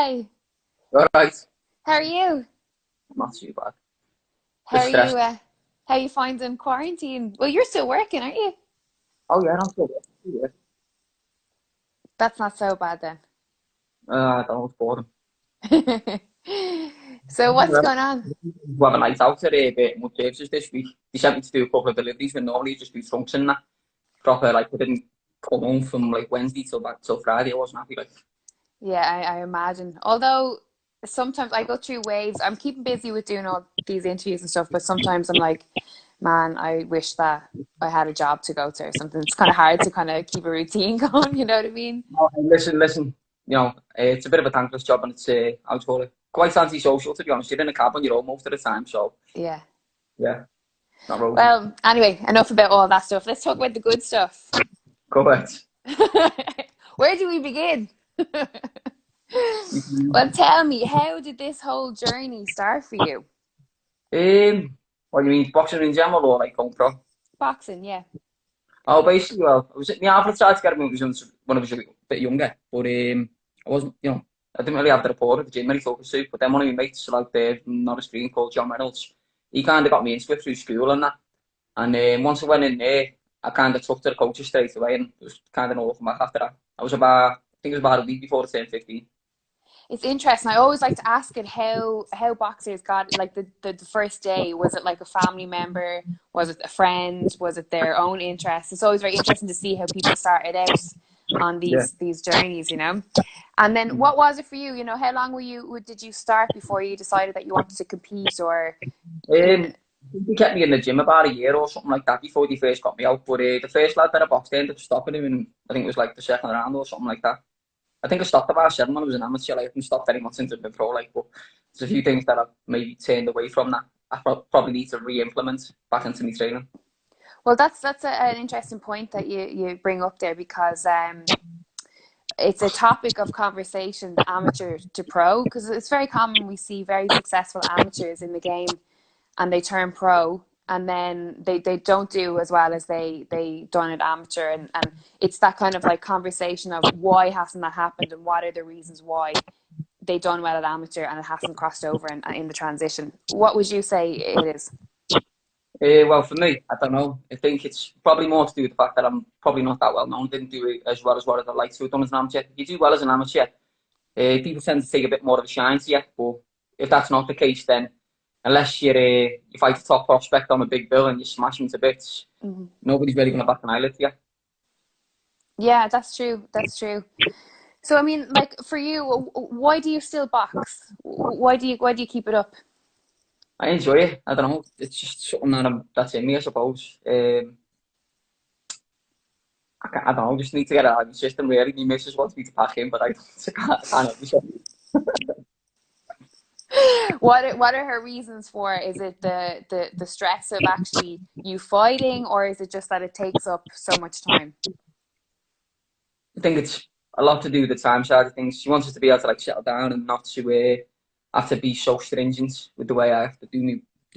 Hi, All right. how are you? Not too bad. How Just are you? stressed. How are you finding quarantine? Well, you're still working, aren't you? Oh yeah, I'm still there. That's not so bad then. I don't know, it's boring. So what's going on? We have a night out today, a bit more services this week. They sent me to do a couple of deliveries when normally you just do trunks and that. Proper, like, I didn't come home from like Wednesday till back till Friday. I wasn't happy, like. Yeah, I imagine. Although sometimes I go through waves. I'm keeping busy with doing all these interviews and stuff, but sometimes I'm like, man, I wish that I had a job to go to or something. It's kind of hard to kind of keep a routine going, you know what I mean? Oh, and listen. It's a bit of a thankless job, and it's how to call it, quite antisocial to be honest. You're in a cab on your own most of the time, so Yeah. yeah, not rosy. Well, anyway, enough about all that stuff. Let's talk about the good stuff. Go ahead. Where do we begin? Well, tell me, how did this whole journey start for you? What do you mean, boxing in general or like going pro? Boxing, yeah. Oh, basically, well, I was at my average tried to get him when I was a bit younger, but I wasn't, I didn't really have the rapport at the gym when he focused to. But then one of my mates, like there, not a screen called John Reynolds, he kind of got me into it through school and that. And once I went in there, I kind of took to the coaches straight away, and it was kind of no looking back after that. I think it was about a week before I turned 15. It's interesting. I always like to ask it how boxers got like the first day. Was it like a family member? Was it a friend? Was it their own interest? It's always very interesting to see how people started out on Yeah. these journeys, you know. And then what was it for you? You know, how long did you start before you decided that you wanted to compete or Um, he kept me in the gym about a year or something like that before they first got me out. But the first lad that I boxed ended up stopping him, and I think it was like the second round or something like that. I think I stopped about seven when I was an amateur. Like, I haven't stopped very much since I've been pro. Like, but there's a few things that I've maybe turned away from that probably need to re-implement back into my training. well, an interesting point that you bring up there because it's a topic of conversation, the amateur to pro, because it's very common we see very successful amateurs in the game and they turn pro and then they don't do as well as they done at amateur and it's that kind of like conversation of why hasn't that happened and what are the reasons why they done well at amateur and it hasn't crossed over in the transition. What would you say it is? Well, for me, I don't know. I think it's probably more to do with the fact that I'm probably not that well known. Didn't do it as well as what I'd like to have done as an amateur. If you do well as an amateur, people tend to take a bit more of a shine to you. But if that's not the case, then unless you fight a top prospect on a big bill and you smash him to bits, Mm-hmm. nobody's really going to back an eyelid to you. Yeah, that's true. That's true. So I mean, like for you, why do you still box? Why do you keep it up? I enjoy it. I don't know. It's just something that's in me, I suppose. I don't know. Just need to get out of the system. Really, my missus wants me to pack in, but I, I can't help myself. What are her reasons for? Is it the stress of actually you fighting, or is it just that it takes up so much time? I think it's a lot to do with the time side of things. She wants us to be able to like settle down and not to have to be so stringent with the way I have to do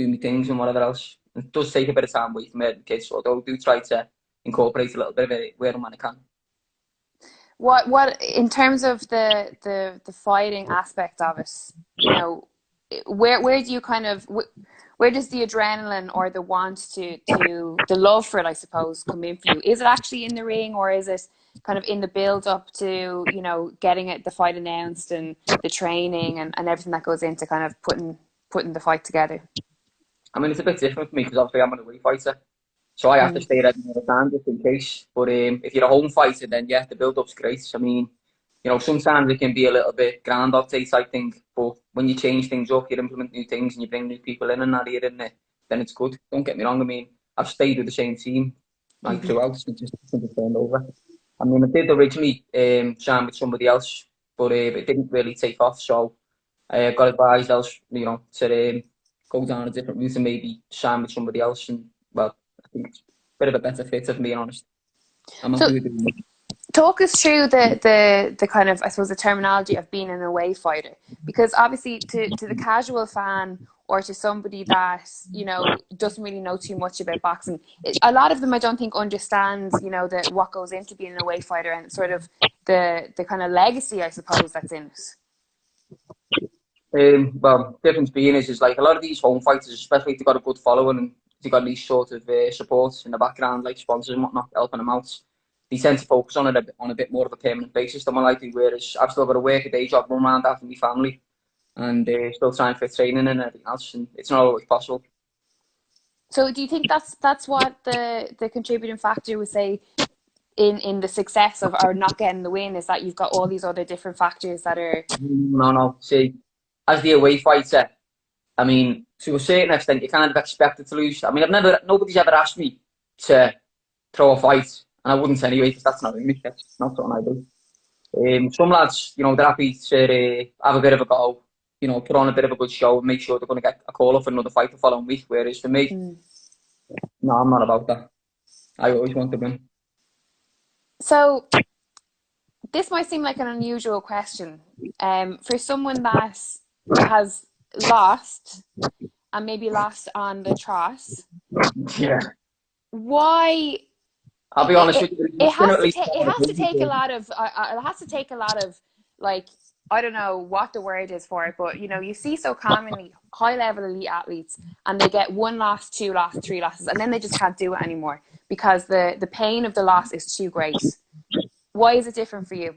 me things and whatever else. It does take a bit of time away from the kids, so I do try to incorporate a little bit of it where and when I can. What in terms of the fighting aspect of it, you know, where do you kind of where does the adrenaline or the want to the love for it, I suppose, come in for you? Is it actually in the ring or is it kind of in the build up to, you know, getting it the fight announced and the training and everything that goes into kind of putting the fight together? I mean, it's a bit different for me because obviously I'm an away fighter, so I have to Mm. stay ready all the time just in case. But if you're a home fighter, then yeah, the build up's great. I mean, sometimes it can be a little bit Groundhog Day type thing, but when you change things up, you implement new things and you bring new people in and that here and there, then it's good. Don't get me wrong. I mean, I've stayed with the same team like Hmm. throughout since it's turned over. I mean, I did originally sign with somebody else, but it didn't really take off. So I got advised else, to go down a different route and maybe sign with somebody else. And well, I think it's a bit of a better fit, if I'm being honest. I'm So happy with it. talk us through the kind of, I suppose, the terminology of being an away fighter, because obviously to the casual fan or to somebody that, you know, doesn't really know too much about boxing, a lot of them I don't think understands, you know, that what goes into being an away fighter and sort of the kind of legacy, I suppose, that's in it. Well, difference being is like a lot of these home fighters, especially if they've got a good following and they've got these sort of support in the background, like sponsors and whatnot, helping them out. They tend to focus on it on a bit more of a permanent basis than more likely. Whereas I've still got to work a day job, run around after my family, and still trying for training and everything else, and it's not always possible. So do you think that's what the contributing factor would say in the success of or not getting the win is that you've got all these other different factors that are No, no. See, as the away fighter, I mean, to a certain extent, you kind of expected to lose. I mean, nobody's ever asked me to throw a fight, and I wouldn't anyway, because that's not in me. That's not something I do. Some lads, they're happy to have a bit of a go, put on a bit of a good show and make sure they're going to get a call up for another fight the following week. Whereas for me, no, I'm not about that. I always want to win. so this might seem like an unusual question. For someone that has lost and maybe lost on the trot, Yeah. why I'll be honest with you. it has to take a lot of like I don't know what the word is for it, but you see so commonly high level elite athletes and they get one loss, two loss, three losses, and then they just can't do it anymore because the pain of the loss is too great. Why is it different for you?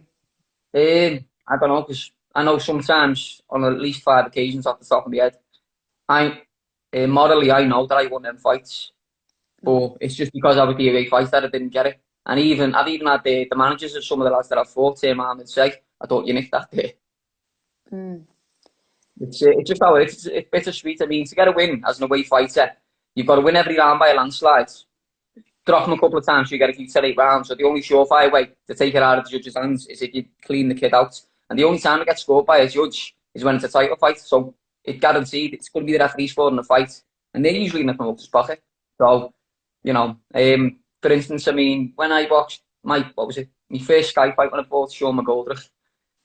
I don't know, because I know sometimes on at least 5 occasions off the top of my head, morally I know that I won them fights, but it's just because I was the away fight that I didn't get it. And I've even had the managers of some of the lads that I've fought came on and say, I thought you nicked that day. It's just how it's bittersweet. I mean, to get a win as an away fighter, you've got to win every round by a landslide. Drop them a couple of times, you get to keep 8 rounds. So the only surefire way to take it out of the judge's hands is if you clean the kid out. And the only time it gets scored by a judge is when it's a title fight. So it's guaranteed it's going to be the referee's fault in the fight. And they're usually in the promoter's pocket. So, for instance, I mean, when I boxed my first Sky fight when I fought Sean McGoldrick,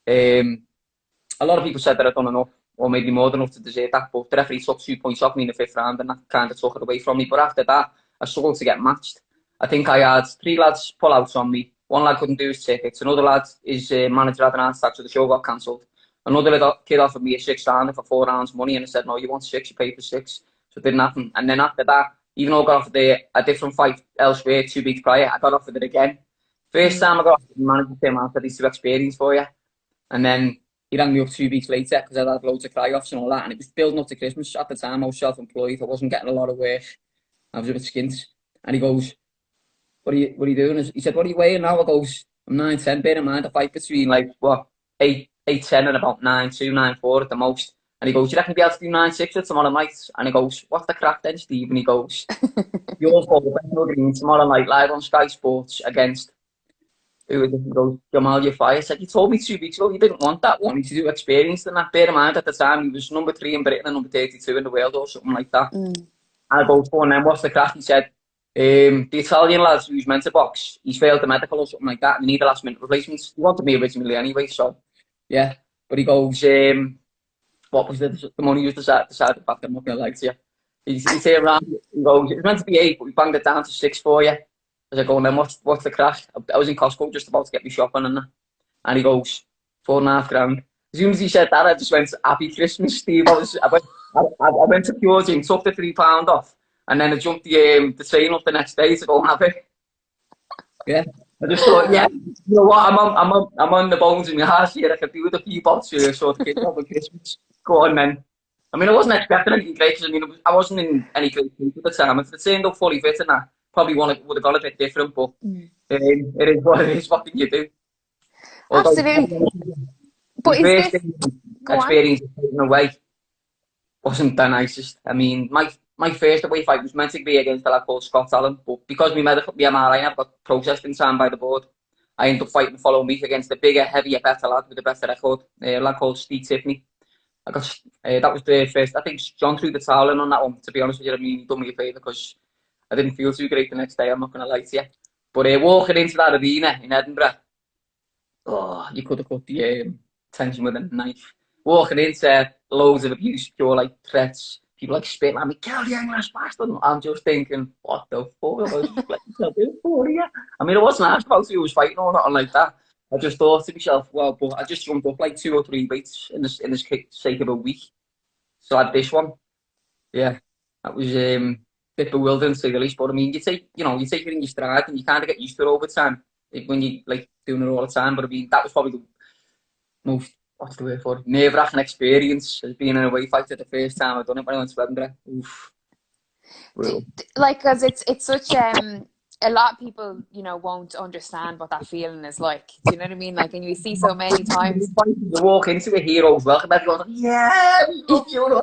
a lot of people said that I'd done enough, or maybe more than enough to deserve that, but the referee took 2 points off me in the 5th round, and that kind of took it away from me. But after that, I struggled to get matched. I think I had 3 lads pull out on me. 1 lad couldn't do his tickets. Another lad, his manager had an heart attack, so the show got cancelled. Another little kid offered me a 6 rounder for 4 rounds money, and I said, no, you want 6, you pay for 6. So it didn't happen. And then after that, even though I got offered a different fight elsewhere 2 weeks prior, I got offered it again. First time I got offered, the manager came out, said, he's too experienced for you. And then he rang me up 2 weeks later because I'd had loads of cry-offs and all that. And it was building up to Christmas. At the time, I was self-employed. I wasn't getting a lot of work. I was a bit skint. And he goes, what are you doing? He said, what are you weighing now? I goes, I'm 9'10", bear in mind, a fight between 8'10" and about 9'2", 9'4" at the most. And he goes, you reckon you'll be able to do 9'6" tomorrow night? And he goes, what's the crack then, Steve? And he goes, you're for Green tomorrow night live on Sky Sports against who goes, Jamal Yafai. I said, you told me 2 weeks ago you didn't want that one. He's too experienced in that. Bear in mind, at the time, he was number 3 in Britain and number 32 in the world or something like that. And I go, for and then what's the crack? He said, the Italian lads who's meant to box, he's failed the medical or something like that, and they need a last minute replacement. He wanted me originally anyway, so yeah. But he goes, what was the money was decided back? I'm not going to lie to you. He's here around, he goes, it was meant to be 8, but we banged it down to 6 for you. I was like, oh, then what's the crash? I was in Costco just about to get me shopping and that. And he goes, 4.5 grand. As soon as he said that, I just went, happy Christmas, Steve. I went to Pure Gym, took the £3 off, and then I jumped the train up the next day to go and have it. Yeah. I just thought, yeah, you know what, I'm on the bones in my house here. I could do with a few bots here, so the kids over Christmas. Go on, then. I mean, I wasn't expecting anything great, because I wasn't in any great shape at the time. If it turned up fully fit and that, probably would have gone a bit different, but it is what it is. What can you do? Absolutely. But is this experience in a way wasn't the nicest. I mean, my first away fight was meant to be against a lad called Scott Allen, but because my MRI never got processed in time by the board, I ended up fighting the following week against a bigger, heavier, better lad with a better record, a lad called Steve Tiffany. That was the first. I think John threw the towel in on that one, to be honest with you. I mean, he done me a favour because I didn't feel too great the next day, I'm not going to lie to you. But walking into that arena in Edinburgh, oh, you could have cut the tension with a knife. Walking into loads of abuse, pure threats, people spitting at me, kill the English bastard. I'm just thinking, what the fuck? I was just for you. I mean, I wasn't asked about who was fighting or nothing like that. I just thought to myself, well, but I just jumped up like 2 or 3 weights in the sake of a week. So I had this one. Yeah, that was a bit bewildering to say the least. But I mean, you take it in your stride, and you kind of get used to it over time when you like doing it all the time. But I mean, that was probably the most, what's the word for it, nerve-wracking experience as being in a weight fighter the first time I've done it when I went to Edinburgh. Oof, brutal. Like, because it's such a lot of people, won't understand what that feeling is like. Do you know what I mean? Like, and you see so many times. You walk into a hero's welcome, everyone's like, yeah, we love you,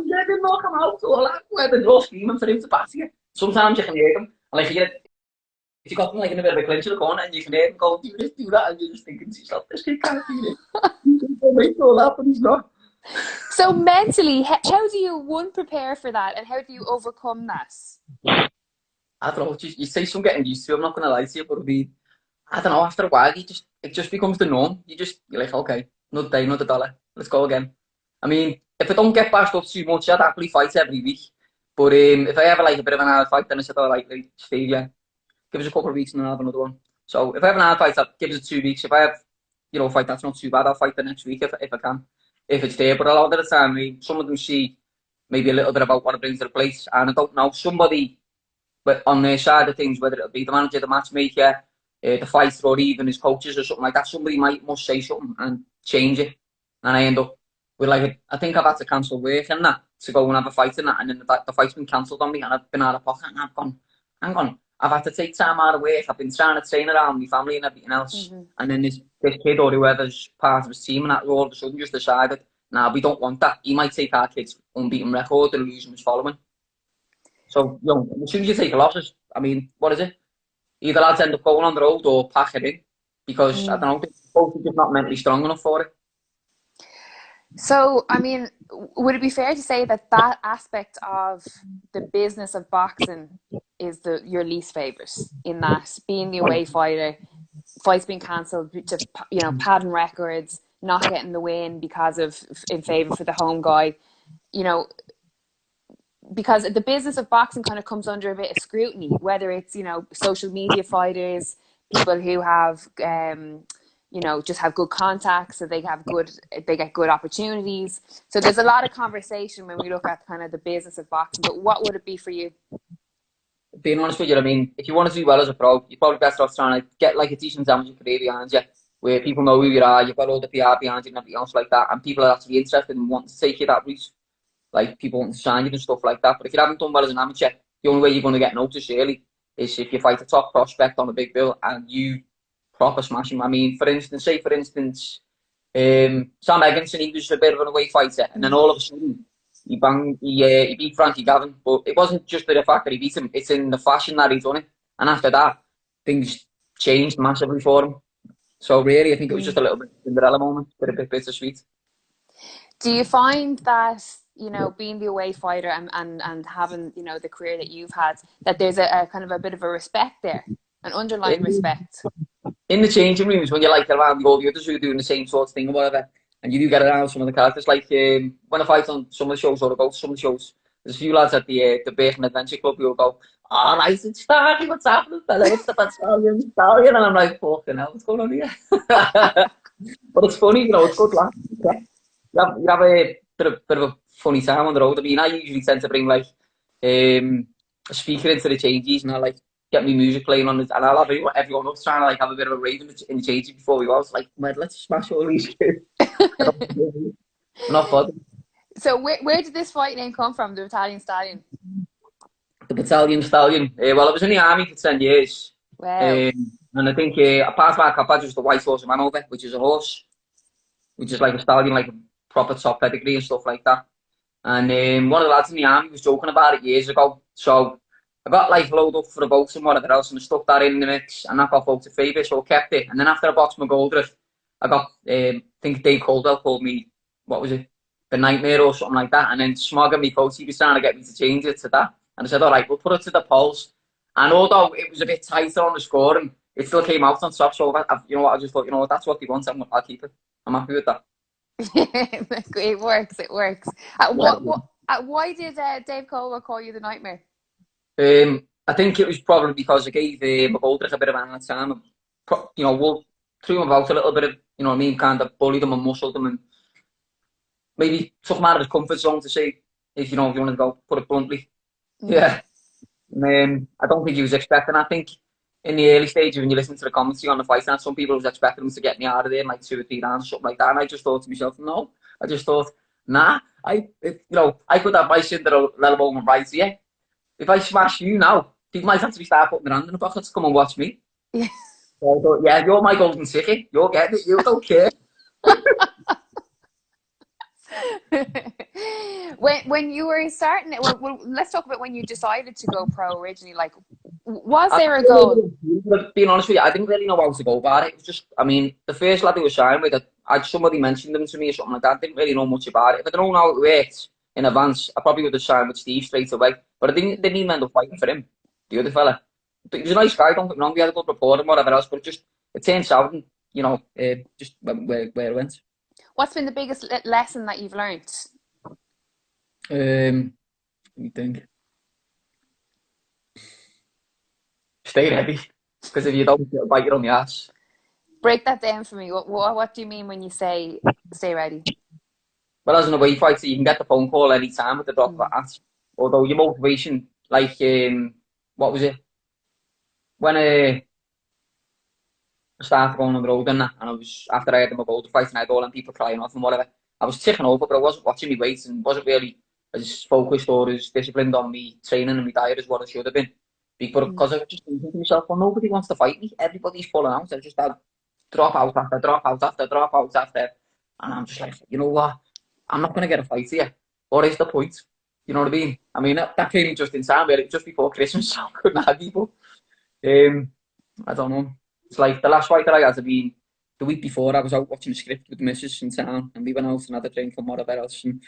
yeah, they knock him out, all that, where they're all screaming for him to pass you. Sometimes you can hear them, and like if you got them like in a bit of a clinch in the corner, and you can hear them go, do this, do that, and you're just thinking to yourself, this kid can't do this. He'll make all that, but he's not. So mentally, how do you, one, prepare for that, and how do you overcome that? I don't know, you say some getting used to it, I'm not going to lie to you, but I don't know, after a while, it just becomes the norm. You're like, okay, another day, another dollar, let's go again. I mean, if I don't get bashed up too much, I'd happily fight every week. But if I ever like a bit of an hard fight, then I said, all right, like, Steve, yeah, give us a couple of weeks and I'll have another one. So if I have an hard fight, that gives it 2 weeks. If I have, a fight that's not too bad, I'll fight the next week if I can, if it's there. But a lot of the time, I mean, some of them see maybe a little bit about what it brings to the place, and I don't know, somebody but on their side of things, whether it'll be the manager, the matchmaker, the fighter, or even his coaches or something like that, somebody must say something and change it. And I end up with like, I think I've had to cancel work and that to go and have a fight and that, and then the fight's been cancelled on me, and I've been out of pocket, and I've gone, hang on, I've had to take time out of work, I've been trying to train around my family and everything else, and then this kid or whoever's part of his team and that all of a sudden just decided, nah, we don't want that. He might take our kid's unbeaten record and lose him his following. So, as soon as you take losses, I mean, what is it? Either lads end up going on the road or pack it in, because I don't know, both are just not mentally strong enough for it. So, I mean, would it be fair to say that aspect of the business of boxing is your least favourite, in that being the away fighter, fights being cancelled, just, padding records, not getting the win because of in favour for the home guy, because the business of boxing kind of comes under a bit of scrutiny, whether it's, social media fighters, people who have, just have good contacts, so they get good opportunities. So there's a lot of conversation when we look at kind of the business of boxing. But what would it be for you? Being honest with you, I mean, if you want to do well as a pro, you're probably best off trying to get like a decent amateur career behind you, where people know who you are, you've got all the PR behind you and everything else like that, and people are actually interested and want to take you that route. Like, people want to sign you and stuff like that. But if you haven't done well as an amateur, the only way you're going to get noticed, really, is if you fight a top prospect on a big bill and you proper smash him. I mean, for instance, Sam Egginson, he was a bit of an away fighter, and then all of a sudden, he beat Frankie Gavin. But it wasn't just the fact that he beat him, it's in the fashion that he done it. And after that, things changed massively for him. So really, I think it was just a little bit Cinderella moment, but a bit bittersweet. Do you find that, being the away fighter and having, the career that you've had, that there's a kind of a bit of a respect there, an underlying respect? In the changing rooms, when you're like around all the others who are doing the same sort of thing or whatever, and you do get around some of the characters, like when I fight on some of the shows or I go to some of the shows, there's a few lads at the Birkin Adventure Club who will go, all right, it's Starkey, what's happening, fella? It's the Battalion, and I'm like, fucking hell, what's going on here? But it's funny, it's good laugh. You have a bit of a funny time on the road. I mean, I usually tend to bring like a speaker into the changes, and I like get me music playing on it, and I'll have everyone up trying to like have a bit of a rave in the changes before we go. It's like, man, let's smash all these kids. Not fun. So where did this fight name come from, the Battalion Stallion? The Battalion Stallion. Well, I was in the army for 10 years. Wow. And I think apart from that, I've just the White Horse of Hanover, which is a horse, which is like a stallion, like a proper top pedigree and stuff like that. And one of the lads in the army was joking about it years ago. So I got like loaded up for the boats and whatever else, and I stuck that in the mix, and that got voted favourite, so I kept it. And then after I boxed McGoldrick, I got, I think Dave Caldwell called me, what was it, the Nightmare or something like that. And then Smog and me coach, he was trying to get me to change it to that. And I said, all right, we'll put it to the polls. And although it was a bit tighter on the scoring, it still came out on top. So I just thought, that's what they want. I'll keep it. I'm happy with that. It works. Why did Dave Caldwell call you the Nightmare? I think it was probably because I gave McGoldrick a bit of an time. threw him about a little bit of, you know what I mean, kind of bullied him and muscled him and maybe took him out of his comfort zone to say, if you know, if you want to go, put it bluntly. Yeah. I don't think he was expecting. I think in the early stages when you listen to the commentary on the fight, and some people was expecting him to get me out of there in like 2 or 3 rounds or something like that. And I just thought to myself, no. I just thought, nah. I could have my Cinderella moment right here. If I smash you now, people might actually start putting their hand in the pocket to come and watch me. Yeah. So I thought, yeah, you're my golden ticket. You're getting it. You don't care. when you were starting it, well, let's talk about when you decided to go pro originally. Like, was there a goal? Being honest with you, I didn't really know how to go about it. It was just, I mean, the first lad who was signed with it, somebody mentioned them to me or something like that. I didn't really know much about it. If I'd known how it worked in advance, I probably would have signed with Steve straight away. But I didn't even end up fighting for him, the other fella. But he was a nice guy, don't get me wrong. We had a good rapport and whatever else, but it turned south and, you know, just where it went. What's been the biggest lesson that you've learned? Let me think. Stay ready, because if you don't, it'll bite you on the ass. Break that down for me. What do you mean when you say stay ready? Well, as an away fighter, you can get the phone call any time with the drop of a hat. Although your motivation, like, what was it? When I started going on the road and that, and after I had my Boulder fight and I had all them people crying off and whatever, I was ticking over, but I wasn't watching my weight and wasn't really as focused or as disciplined on me training and my diet as what I should have been. Because I was just thinking to myself, well, nobody wants to fight me. Everybody's pulling out. I just had drop out after drop out after drop out after. And I'm just like, you know what? I'm not going to get a fight here. What is the point? You know what I mean? I mean, that came just in time, really, just before Christmas, so I couldn't have people. I don't know. It's like the last fight that I had to be the week before. I was out watching a script with the missus in town, and we went out and had a drink and whatever else. And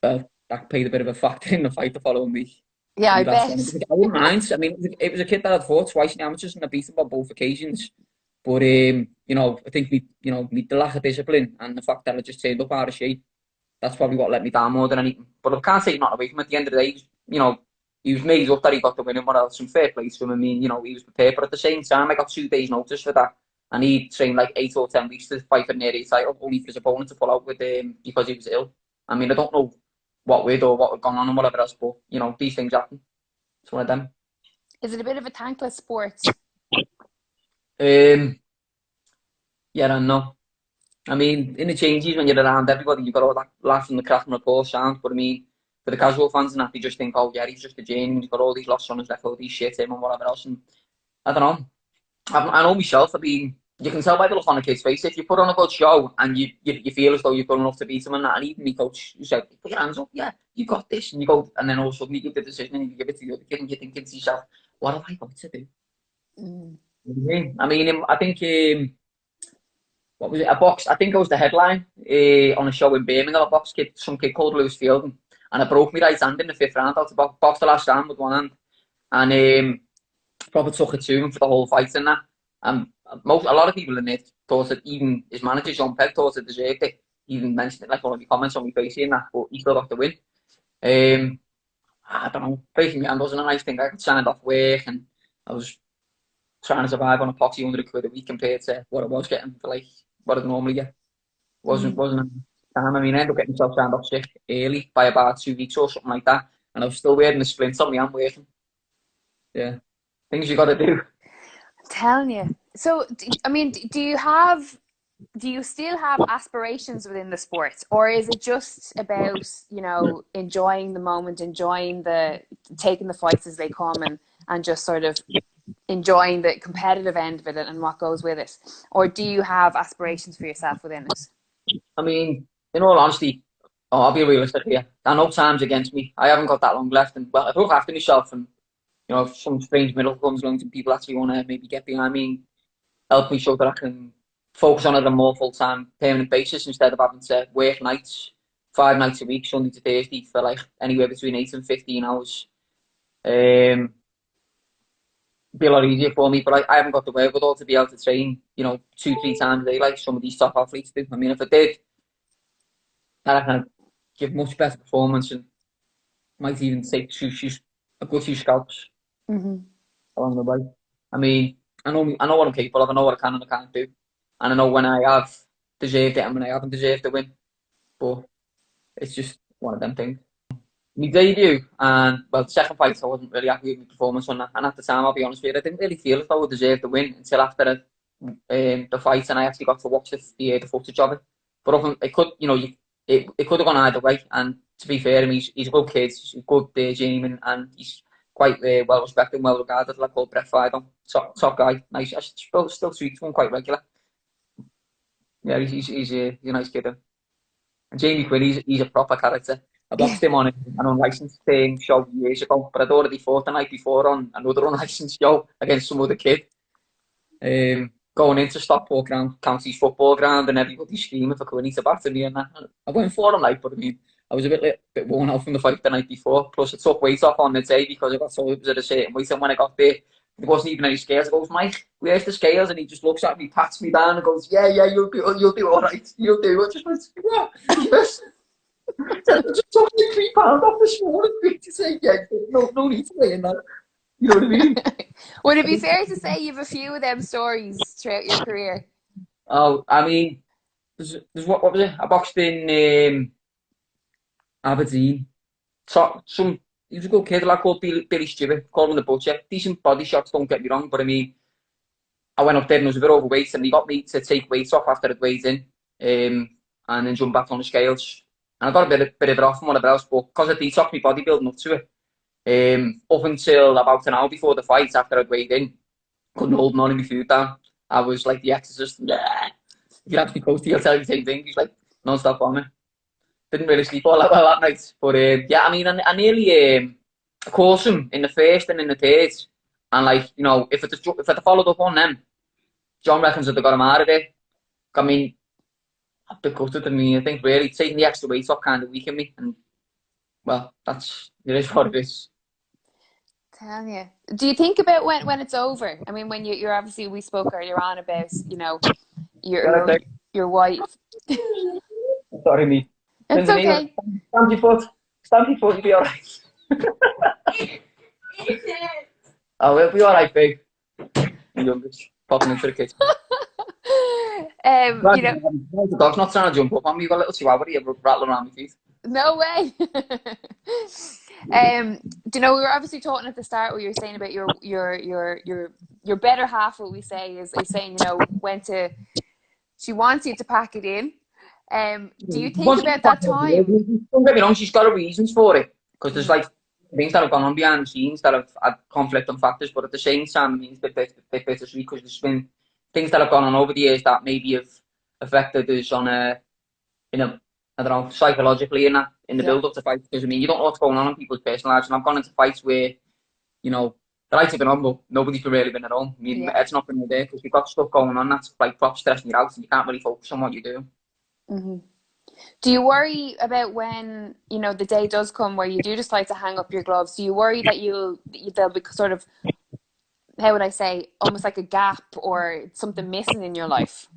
that played a bit of a factor in the fight the following week. Yeah, I bet. I wouldn't mind. I mean, it was a kid that I'd fought twice in the amateurs, and I beat him on both occasions. But you know, I think the lack of discipline and the fact that I just turned up out of shape, that's probably what let me down more than anything. But I can't take nothing away from him. At the end of the day, you know, he was made up that he got the win and what else. Some fair play to him. I mean, you know, he was prepared. But at the same time, I got 2 days' notice for that. And he trained like 8 or 10 weeks to fight for an area title, only for his opponent to pull out with because he was ill. I mean, I don't know what with or what had gone on and whatever else, but, you know, these things happen. It's one of them. Is it a bit of a thankless sport? Yeah and no. I mean, in the changes when you're around everybody, you've got all that laugh and the crack and rapport sound. But I mean, for the casual fans and that, they just think, oh yeah, he's just a journeyman. He's got all these losses on his record, these shit him and whatever else. And I don't know. I know myself. I mean, you can tell by the look on a kid's face if you put on a good show and you feel as though you're good enough to beat him and that. And even me coach, you said, put your hands up, yeah, you got this, and you go, and then all of a sudden you give the decision and you give it to the other kid, and you're thinking to yourself, what have I got to do? I mean, I think. What was it? I think it was the headline on a show in Birmingham. Some kid called Lewis Fielding, and I broke my right hand in the 5th round. I had to box the last round with one hand, and probably took it to him for the whole fight and that. And a lot of people in it thought that even his manager John Pegg thought it deserved it. He even mentioned it like one of the comments on my face and that, but he still got the win. I don't know. Breaking my hand wasn't a nice thing. I got signed off work, and I was trying to survive on a poxy £100 a week compared to what I was getting for like what I'd normally get. Wasn't a time. I mean, I ended up getting myself signed off sick early by about 2 weeks or something like that, and I was still wearing the splints on my hand working. Yeah, things you got to do. I'm telling you. So, I mean, do you still have aspirations within the sport, or is it just about, you know, enjoying the moment, enjoying taking the fights as they come, and just sort of enjoying the competitive end of it and what goes with it? Or do you have aspirations for yourself within it? I mean, in all honesty, I'll be realistic here. I know time's against me. I haven't got that long left, and well, I look after myself, and you know, if some strange middle comes along and people actually want to maybe get behind me, help me so that I can focus on it on a more full-time, permanent basis instead of having to work nights, 5 nights a week, Sunday to Thursday, for like anywhere between 8 and 15 hours. Be a lot easier for me, but I haven't got the wherewithal to be able to train, you know, 2-3 times a day like some of these top athletes do. I mean, if I did, I can give much better performance and might even take a good few scalps along the way. I mean, I know what I'm capable of. I know what I can and I can't do. And I know when I have deserved it and when I haven't deserved the win. But it's just one of them things. My debut and well, second fight I wasn't really happy with my performance on that. And at the time, I'll be honest with you, I didn't really feel as though I deserved the win until after the fight, and I actually got to watch the footage of it. But often it could, it could have gone either way. And to be fair, I mean, he's a good kid, he's a good journeyman, and he's quite well respected and well regarded. Like called Brett Friedel, top guy, nice. I still speak to him quite regular. Yeah, he's a nice kid. And Jamie Quinn, he's a proper character. I boxed him on an unlicensed show years ago, but I'd already fought the night before on another unlicensed show against some other kid. Going into Stockport County's football ground and everybody screaming for Quinny to batter me and that. I went for him, like, but I mean, I was a bit worn out from the fight the night before. Plus, I took weight off on the day because I got told it was at a certain weight, and when I got there, there wasn't even any scales. I goes, Mike, where's the scales? And he just looks at me, pats me down, and goes, yeah, you'll do all right. You'll do it. I just went, yeah, yes. I just took me £3 off this morning to say, yeah, no need to weigh in that. You know what I mean? Would it be fair to say you've a few of them stories throughout your career? Oh, I mean, there's what was it? I boxed in Aberdeen. So, he was a good kid, a lad called Billy Stewart, called him the Butcher. Decent body shots, don't get me wrong, but I mean, I went up there and I was a bit overweight, and he got me to take weight off after I'd weighed in, and then jump back on the scales. And I got a bit of it off and whatever else, but because I detoxed my body building up to it, up until about an hour before the fight, after I'd weighed in, couldn't hold none of my food down. I was like the exorcist. Yeah. If you ask me Coasty, he'll tell you the same thing. He's like non-stop on me. Didn't really sleep all that well that night. But yeah, I mean, I nearly caught him in the first and in the third. And like, if I'd followed up on them, John reckons that they got him out of there. I mean, I'd be gutted. I mean, I think really taking the extra weight off kind of weakened me. And well, it is what it is. Tell you. Do you think about when it's over? I mean, when you're obviously, we spoke earlier on about, your wife. Sorry, me. It's okay. Stand your foot. Stand your foot, you'll be alright. Oh, we'll be alright, babe. The youngest. Popping into the kitchen. The dog's not trying to jump up on me. You've got a little chihuahua here rattling around my feet. No way. Do you know, we were obviously talking at the start where you were saying about your better half, what we say is saying, she wants you to pack it in. Do you think about that time? Don't get me wrong, she's got her reasons for it. Because there's like things that have gone on behind the scenes that have had conflicting factors, but at the same time, it means a bit bittersweet because there's been things that have gone on over the years that maybe have affected us on I don't know, psychologically in the build up to fights. Because I mean, you don't know what's going on in people's personal lives, and I've gone into fights where, the lights have been on, but nobody's really been at home. I mean, it's not been there because you've got stuff going on that's like prop stressing you out, and you can't really focus on what you do. Mm-hmm. Do you worry about when, the day does come where you do decide to hang up your gloves? Do you worry that there'll be sort of, how would I say, almost like a gap or something missing in your life?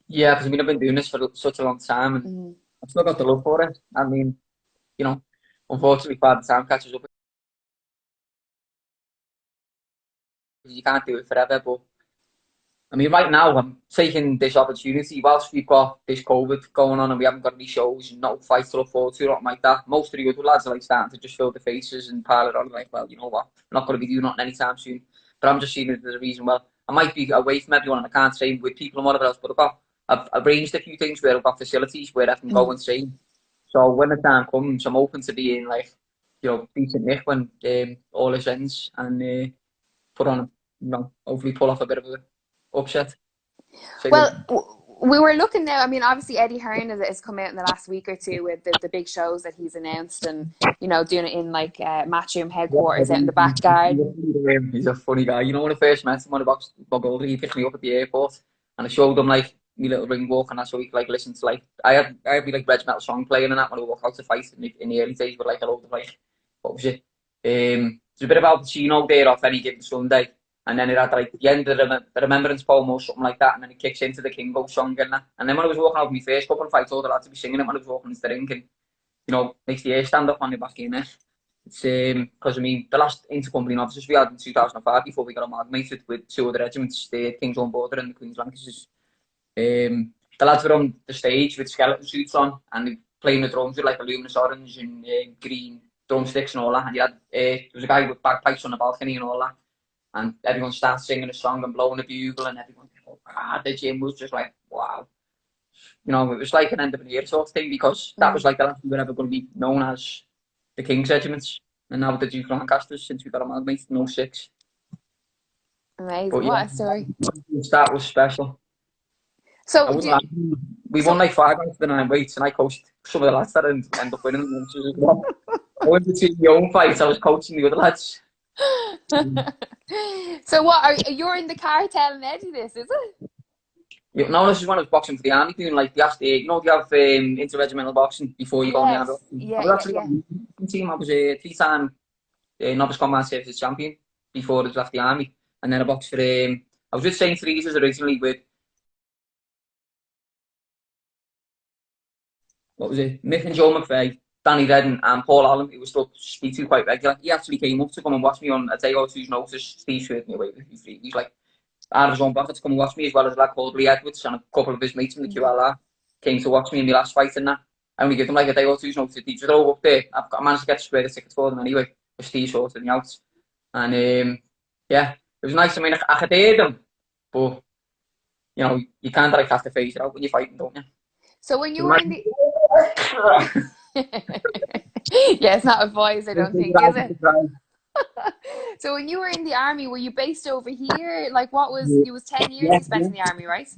Yeah, because I mean, I've been doing this for such a long time, and I've still got the love for it. I mean, unfortunately, by the time catches up, you can't do it forever. But I mean, right now, I'm taking this opportunity whilst we've got this COVID going on and we haven't got any shows and no fights to look forward to, nothing like that. Most of the other lads are like starting to just fill the faces and pile it on. Like, well, you know what? I'm not going to be doing nothing anytime soon. But I'm just seeing it as a reason. Well, I might be away from everyone and I can't train with people and whatever else. But I've arranged a few things where I've got facilities where I can go and train. So when the time comes, I'm open to being like, decent Nick when all this ends and put on, hopefully pull off a bit of a upset. Well, we were looking now. I mean, obviously Eddie Hearn has come out in the last week or two with the big shows that he's announced, and doing it in like Matchroom headquarters out in the back garden. He's a funny guy. When I first met him on the box older, he picked me up at the airport, and I showed him like my little ring walk, and that's so he could like listen to like I had like Reg Metal song playing and that when I walk out to fight in the early days with like a load of like what was it? There's a bit of Al Pacino there off Any Given Sunday. And then it had like the end of the Remembrance poem or something like that, and then it kicks into the Kingo song and that. And then when I was walking out my first couple of fights, all the lads to be singing it when I was walking into the ring, and makes the hair stand up on your back of your neck. It's because I mean the last intercompany officers we had in 2005 before we got amalgamated with two other regiments, the King's Own Border and the Queen's Lancashire. The lads were on the stage with skeleton suits on, and they playing the drums with like a luminous orange and green drumsticks and all that. And you had there was a guy with bagpipes on the balcony and all that, and everyone started singing a song and blowing a bugle, and everyone, the gym was just like, wow. You know, it was like an end of an era sort of thing, because that was like the last we were ever going to be known as the King's Regiments, and now the Duke Lancasters since we got amalgamated in 06. Amazing. But yeah, What a story. that was special. So we won like 5 out of the 9 weights, and I coached some of the lads that end up winning them as well. I went between the own fights, I was coaching the other lads. So what you're in the car telling Eddie this, is it? Yeah, no, this is when I was boxing for the army, doing like the you know, you have interregimental boxing before you go in the army. Yeah, I was actually on the team. I was a 3-time novice combat services champion before I left the army, and then I boxed for I was with St. Teresa's originally with Mick and Joe McVeigh, Danny Redden and Paul Allen, who was still speak to quite regular. He actually came up to come and watch me on a day or two's notice. Steve showed me away with me. He's like, out of his own pocket to come and watch me, as well as a lad called Lee Edwards and a couple of his mates from the QLR came to watch me in my last fight and that. I only give them like a day or two's notice. They drove up there. I managed to get square the tickets for them anyway, with Steve sorting me out. And yeah, it was nice. I mean, I could hear them, but you know, you kind of like have to face it out when you're fighting, don't you? So when you were in the yeah, it's not a voice, I don't think, is it? So when you were in the army, were you based over here? Like, what was it was 10 years you spent in the army, right?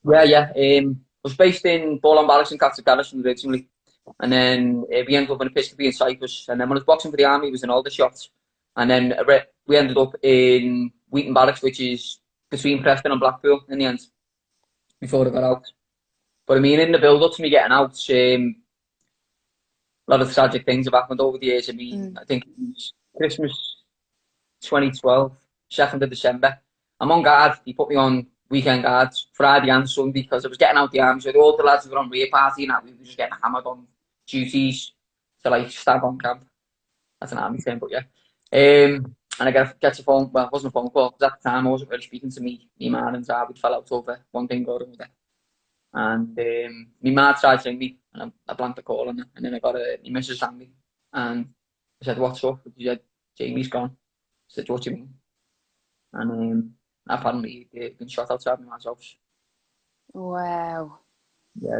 Yeah. I was based in Bowland Barracks in Castle Garrison originally, and then we ended up in Episcopal in Cyprus. And then when I was boxing for the army, it was in Aldershot, and then we ended up in Wheaton Barracks, which is between Preston and Blackpool in the end, before I got out. But I mean, in the build-up to me getting out, a lot of tragic things have happened over the years. I mean, I think it was Christmas 2012, 2nd of December. I'm on guard. He put me on weekend guards Friday and Sunday because I was getting out the army. So all the lads were on rear party and that, we were just getting hammered on duties to like stag on camp. That's an army term, but yeah. And I get a phone. Well, it wasn't a phone call because at the time I wasn't really speaking to me man and Zab. We fell out over one thing or another. And my man tried to ring me, and I blanked the call on it. And then I got my missus rang me, and I said, "What's up?" She said, "Jamie's gone." I said, "What do you mean?" And apparently they've been shot outside my man's house. Wow. Yeah,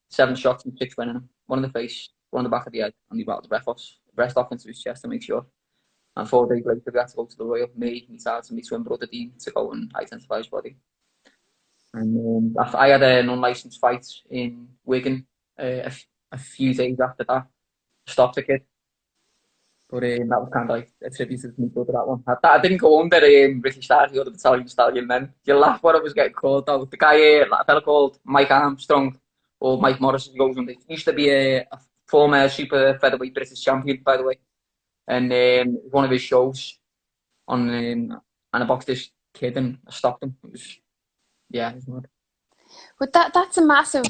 7 shots and 6 went in him. One in the face, one in the back of the head, and he brought the breast off into his chest to make sure. And 4 days later, we had to go to the Royal, me, my dad, and my twin brother Dean, to go and identify his body. And I had an unlicensed fight in Wigan a few days after that. Stopped the kid. But that was kind of like a tribute to me to that one. I didn't go under Ricky Starkey or the Battalion Stallion then. You laugh what I was getting called out. The guy, a fella called Mike Armstrong, or Mike Morris, he goes under. He used to be a former super featherweight British champion, by the way. And one of his shows on, and I boxed this kid and I stopped him. It was, yeah, it was mad. But that's a massive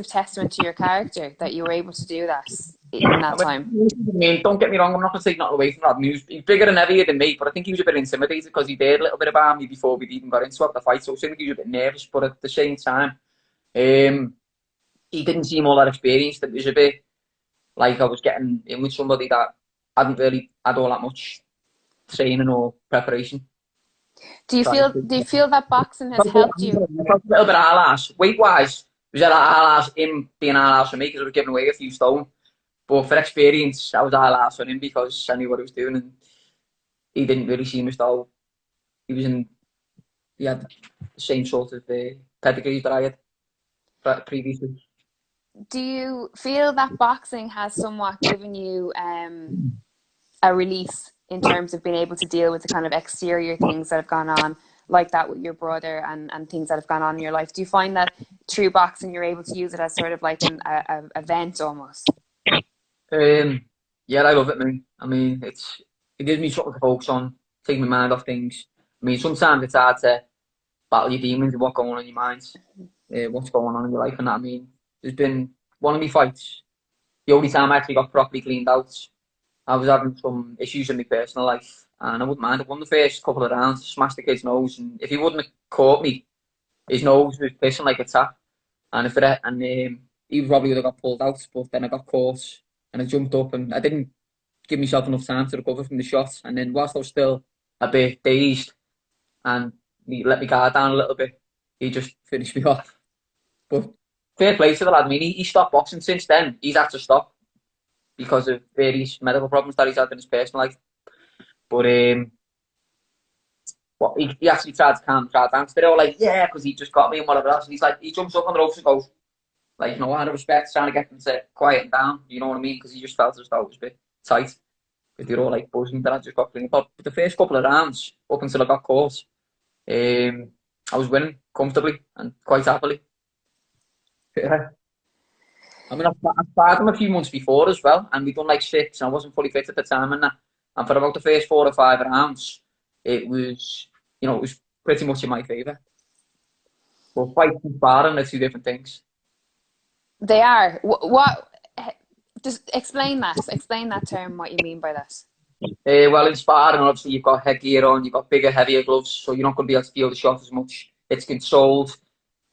testament to your character that you were able to do that in that time. I mean, don't get me wrong, I'm not going to take nothing away from that. He's bigger and heavier than me, but I think he was a bit intimidated because he did a little bit about me before we even got into the fight, so I think he was a bit nervous, but at the same time, he didn't seem all that experienced. It was a bit like I was getting in with somebody that hadn't really had all that much training or preparation. Do you feel that boxing has helped you? I felt a little bit hard-ass. Weight-wise, it was hard-ass him being hard-ass for me because I was giving away a few stone. But for experience, I was hard-ass on him because I knew what he was doing, and he didn't really seem as though he had the same sort of pedigree that I had previously. Do you feel that boxing has somewhat given you a release in terms of being able to deal with the kind of exterior things that have gone on, like that with your brother and things that have gone on in your life? Do you find that through boxing you're able to use it as sort of like an event almost? Yeah, I love it, man. I mean, it gives me something to focus on, take my mind off things. I mean, sometimes it's hard to battle your demons and what's going on in your mind, what's going on in your life and that. I mean, there's been one of my fights, the only time I actually got properly cleaned out. I was having some issues in my personal life, and I wouldn't mind. I won the first couple of rounds, smashed the kid's nose, and if he wouldn't have caught me, his nose was pissing like a tap, and he probably would have got pulled out, but then I got caught, and I jumped up, and I didn't give myself enough time to recover from the shot, and then whilst I was still a bit dazed, and he let me guard down a little bit, he just finished me off. But fair play to the lad. I mean, he stopped boxing since then. He's had to stop because of various medical problems that he's had in his personal life. But well, he actually tried to calm the crowd down. They're all like, yeah, because he just got me and whatever else. And he's like, he jumps up on the ropes and goes, like, out of respect, trying to get them to quieten down. You know what I mean? Because he just felt as though it was a bit tight. Because they're all like buzzing. Then I just got clean. But the first couple of rounds, up until I got caught, I was winning comfortably and quite happily. Yeah. I mean, I started him a few months before as well, and we'd done like 6, and I wasn't fully fit at the time and that. And for about the first 4 or 5 rounds, it was, it was pretty much in my favour. But fighting and sparring are 2 different things. They are. What? Just explain that. Explain that term. What you mean by that? Well, in sparring, obviously, you've got headgear on, you've got bigger, heavier gloves, so you're not going to be able to feel the shot as much. It's controlled.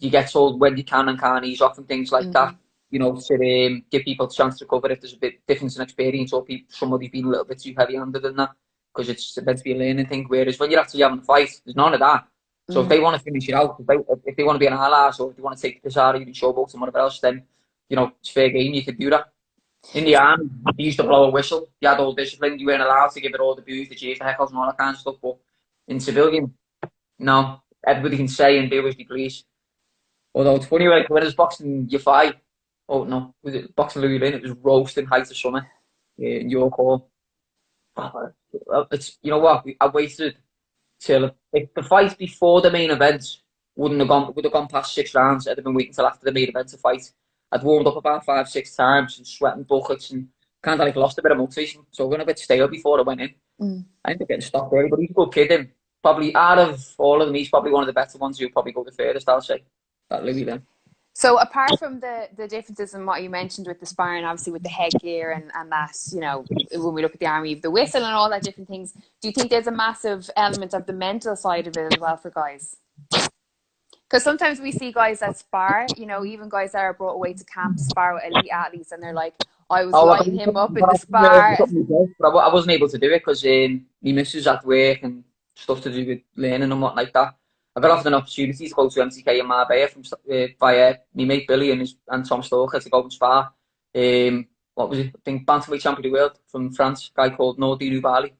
You get told when you can and can't ease off and things like that. To give people a chance to recover if there's a bit difference in experience or somebody's been a little bit too heavy-handed in that, because it's meant to be a learning thing. Whereas when you're actually having a fight, there's none of that. So if they want to finish it out, if they want to be an ally or if they want to take the piss out of you and showboat and whatever else, then it's fair game. You can do that. In the army, you used to blow a whistle. You had all discipline. You weren't allowed to give it all the boos, the cheers, the heckles, and all that kind of stuff. But in civilian, no, everybody can say and do as they please. Although it's funny, like when it was boxing you fight. Oh no, was it boxing Louis Lynn? It was roasting height of summer in York Hall. It's what I waited till if the fight before the main event would have gone past 6 rounds. I'd have been waiting till after the main event to fight. I'd warmed up about 5, 6 times and sweating buckets and kind of like lost a bit of motivation. So I went a bit stale before I went in. I ended up getting stopped early, but he's a good kid. Him. Probably out of all of them, he's probably one of the better ones who'll probably go the furthest, I'll say. That Louis Lynn. So apart from the differences in what you mentioned with the sparring, obviously with the headgear and that, when we look at the army, the whistle and all that different things, do you think there's a massive element of the mental side of it as well for guys? Because sometimes we see guys that spar, even guys that are brought away to camp to spar with elite athletes, and they're like, I was lighting him up in the spar. But I wasn't able to do it because my missus had work and stuff to do with learning and what like that. I got offered an opportunity to go to MTK in Marbella via my mate Billy and Tom Stalker to go and spar. What was it? I think bantamweight champion of the world from France, a guy called Nordi Rubali.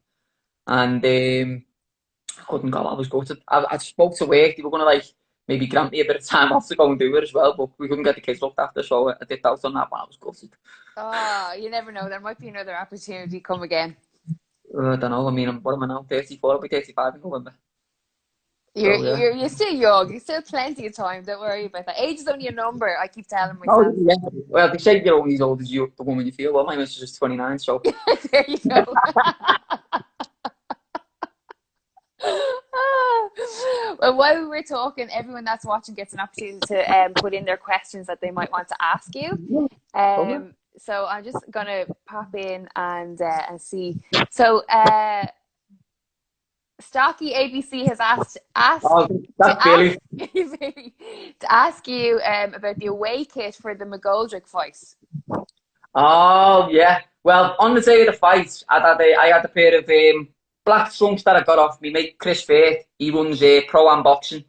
And I couldn't go. I was gutted. I spoke to work. They were going to maybe grant me a bit of time off to go and do it as well, but we couldn't get the kids looked after, so I did out on that one. I was gutted. Oh, you never know. There might be another opportunity come again. I don't know. I mean, what am I now? 34. I'll be 35 in November. You're still young. You're still plenty of time. Don't worry about that. Age is only a number. I keep telling myself. Oh, yeah. Well, they say you're only as old as the woman you feel. Well, my missus is 29, so. There you go. Well, while we were talking, everyone that's watching gets an opportunity to put in their questions that they might want to ask you. So I'm just gonna pop in and see. So Starkey ABC has asked to ask you about the away kit for the McGoldrick fight. Oh yeah. Well, on the day of the fight, I had a pair of black trunks that I got off me mate Chris Fair. He runs Pro-Am Boxing.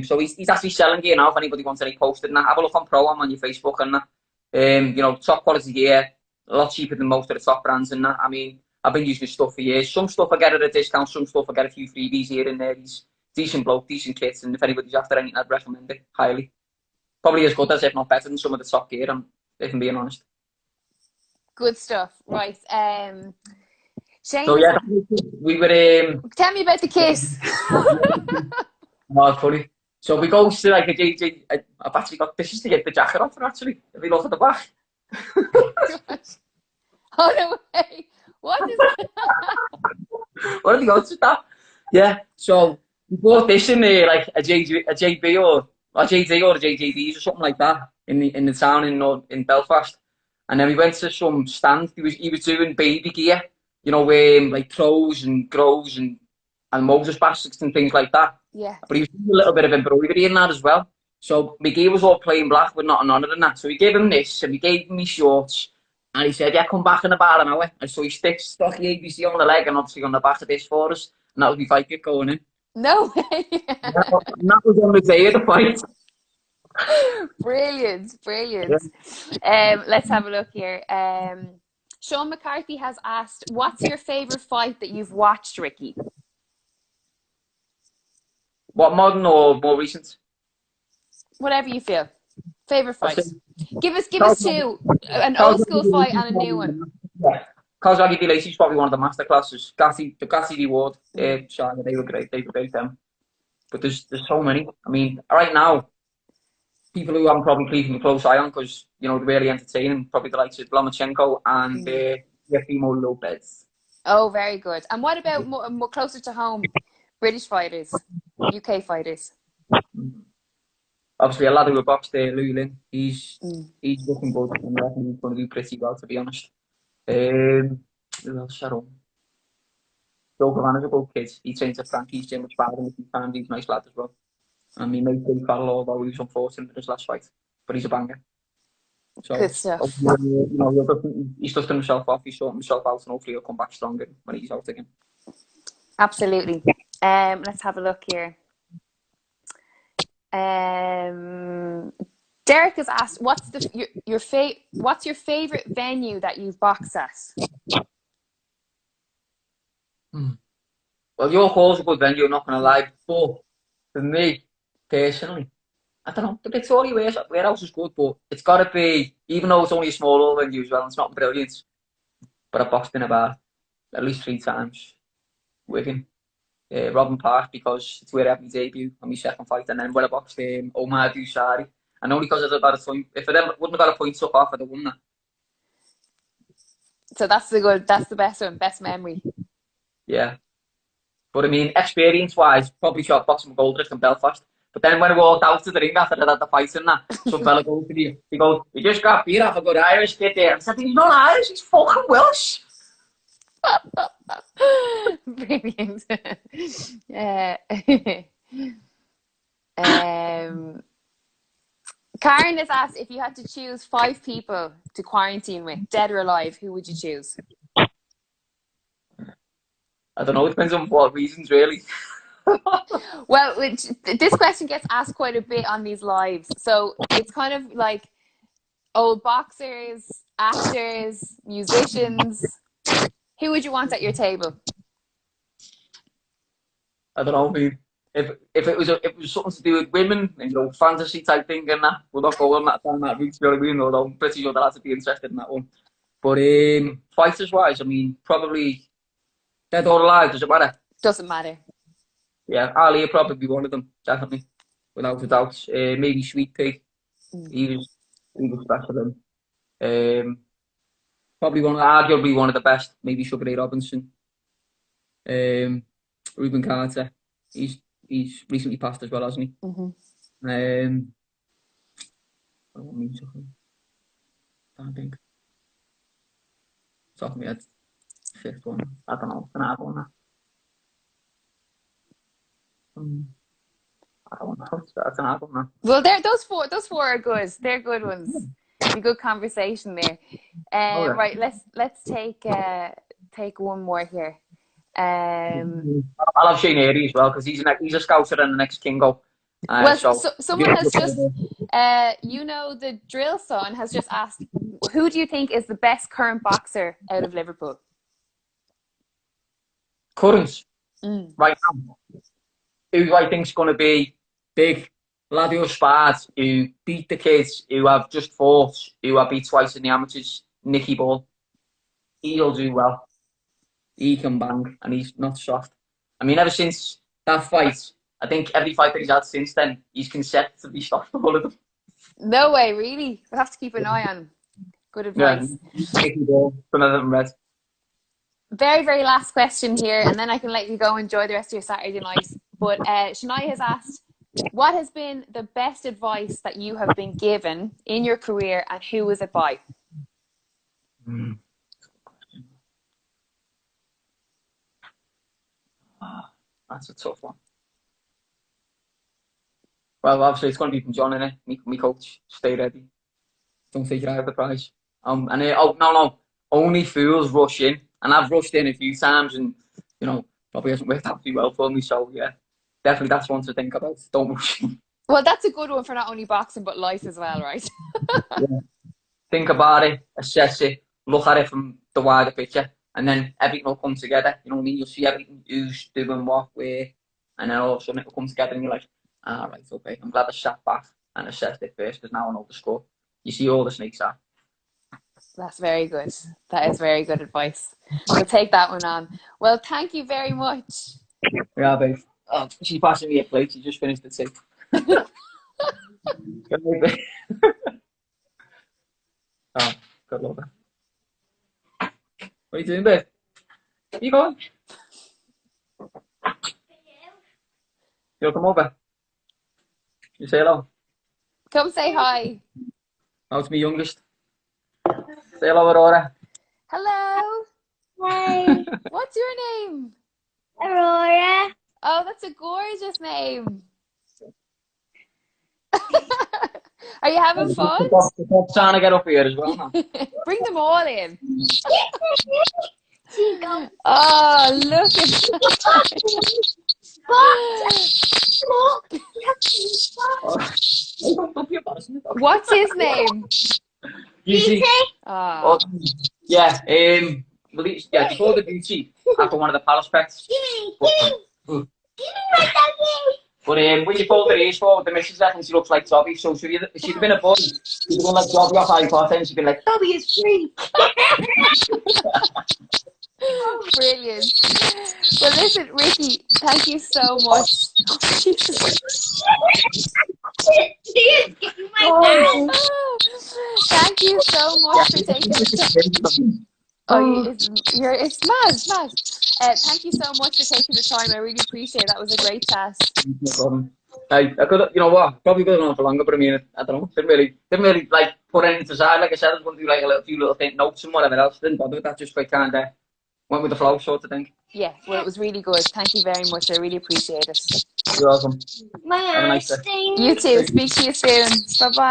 So he's actually selling gear now if anybody wants any posted and that. Have a look on Pro-Am on your Facebook and that. Top quality gear, a lot cheaper than most of the top brands and that. I mean, I've been using his stuff for years. Some stuff I get at a discount, some stuff I get a few freebies here and there. He's decent bloke, decent kits, and if anybody's after anything, I'd recommend it highly. Probably as good as, if not better than some of the top gear, if I'm being honest. Good stuff. Right. Shane, so yeah, we were... tell me about the kiss. Oh, funny. So we go to like a JJ... I've actually got... This is to get the jacket off her, actually. If you look at the back. Oh, no way. What is that? What have you got with that? Yeah, so we bought this in there, like a JB or a JD or a JJBs or something like that in the town in Belfast. And then we went to some stand. He was doing baby gear, like pros and grows and Moses baskets and things like that. Yeah. But he was doing a little bit of embroidery in that as well. So my gear was all plain black with nothing on it and that. So he gave him this and he gave me shorts. And he said, yeah, come back in about an hour. And so he stuck the ABC on the leg and obviously on the back of this for us. And that was my fight kit going in. No way. And that was on the day of the fight. Brilliant, Yeah. brilliant. Let's have a look here. Sean McCarthy has asked, what's your favorite fight that you've watched, Ricky? What, modern or more recent? Whatever you feel. Favorite I'll say fight. Give Carl us two. An old Kawasaki school fight Lacey's and a new probably one. yeah. Kawasaki Lacey's probably one of the master classes. The Gassi Reward, Mm. Shana, they were great. They were great them. But there's so many. I mean, right now, people who I'm probably keeping a close eye on because you know they're really entertaining. Probably the likes of Lomachenko and Mm. Yefimo Lopez. Oh, very good. And what about more closer to home? British fighters, UK fighters. Obviously, a lad who boxed there, Lulin. Mm. He's looking good, and I reckon he's going to do pretty well, to be honest. Who else? Sharon. Joe Cavanagh a good kid. He trains at Frankie's gym, which bad him a few times. He's a nice lad as well. And he made Dave Farrell, although he was unfortunate in his last fight. But he's a banger. Good So, stuff. you know, he's dusting himself off, he's sorting himself out, and hopefully he'll come back stronger when he's out again. Absolutely. Let's have a look here. Derek has asked, what's your favorite venue that you've boxed at? Well, your hall's a good venue, I'm not going to lie. But for me, personally, I don't know, the Victoria Warehouse is good, but it's got to be, even though it's only a small old venue as well, it's not brilliant. But I've boxed in about at least 3 times. Wigan. Robin Park because it's where I had my debut and my second fight, and then when I boxed Omar Dusari, and only because I got a point. If I wouldn't have got a point took off, I'd have won that. So that's the best one, best memory. Yeah, but I mean, experience-wise, probably shot boxing with Goldrick and Belfast. But then when I walked out to the ring after I had the fight and that, some fella goes to me, he goes, "You just got beat off a good Irish kid there." I said, "He's not Irish, he's fucking Welsh." Brilliant. Karen has asked, if you had to choose 5 people to quarantine with, dead or alive, who would you choose? I don't know, it depends on what reasons, really. Well, this question gets asked quite a bit on these lives. So it's kind of like old boxers, actors, musicians. Who would you want at your table? I don't know. I mean, if it was something to do with women and you know fantasy type thing and that, we're not going that down that route. You know what I mean? Although I'm pretty sure that has to be interested in that one. But fighters wise, I mean, probably dead or alive, does it matter? Doesn't matter. Yeah, Ali would probably be one of them, definitely, without a doubt. Maybe Sweet Pig, Mm. he was special. Probably arguably one of the best. Maybe Sugar Ray Robinson. Ruben Carter. He's recently passed as well, hasn't he? Mm-hmm. I don't mean something. I think. Top of my head. Fifth one. I don't know. An hard one. I don't know. That's an hard one. Well, those four are good. They're good ones. A good conversation there. Right, let's take one more here. I'll have Shane Airy as well because he's a scouser and the next Kingo. Well, So someone has just, the drill son has just asked, who do you think is the best current boxer out of Liverpool? current right now. Who I think's going to be big? Lad who sparred, who beat the kids, who have just fought, who I beat twice in the amateurs. Nicky Ball. He'll do well. He can bang, and he's not soft. I mean, ever since that fight, I think every fight that he's had since then, he's consecutively stopped all of them. No way, really. We'll have to keep an eye on him. Good advice. Yeah, Nicky Ball, some of them red. Very, very last question here, and then I can let you go enjoy the rest of your Saturday night. But Shania has asked, what has been the best advice that you have been given in your career, and who was it by? That's a tough one. Well, obviously it's going to be from John, innit? Me coach. Stay ready. Don't take it out of the prize. Oh no, only fools rush in, and I've rushed in a few times, and probably hasn't worked out too well for me. So yeah, definitely that's one to think about. Don't rush in. Well, that's a good one for not only boxing but life as well, right? Yeah. Think about it, assess it, look at it from the wider picture, and then everything will come together. You know what I mean? You'll see everything, who's doing what, where, and then all of a sudden it will come together, and you're like, right, okay, I'm glad I sat back and assessed it first, because now I know the score. You see all the snakes are. That's very good. That is very good advice. We'll take that one on. Well, thank you very much. Yeah, babe. Oh, she's passing me a plate. She just finished the tea. Oh, God love her. What are you doing, babe? Where you going? You'll come over. You say hello. Come say hi. Oh, it's my youngest. Say hello, Aurora. Hello. Hi, What's your name? Aurora. Oh, that's a gorgeous name. Are you having fun? I'm trying to get up here as well now. Bring them all in. Oh, look at What's his name? You see? Oh. Yeah, yeah, before the beauty, after one of the palace pets. But when you fold her ears forward, the missus reckons she looks like Dobby. So if she'd have been a boy, she'd have been like Dobby off Harry Potter, and she'd be like, Dobby is free. Brilliant. Well, listen, Ricky, thank you so much. Thank you so much for taking the time. Oh, it's mad, it's mad. Thank you so much for taking the time. I really appreciate it. That was a great chat. No problem. I could, you know what? Probably could have gone for longer, but I mean, I don't know. Didn't really like put anything to side. Like I said, I was going to do like a few little notes and whatever else. Didn't bother with that. Just like kind of went with the flow, sort of thing. Yeah, well, it was really good. Thank you very much. I really appreciate it. You're welcome. My Have a nice day. thing. You too. Speak to you soon. Bye bye.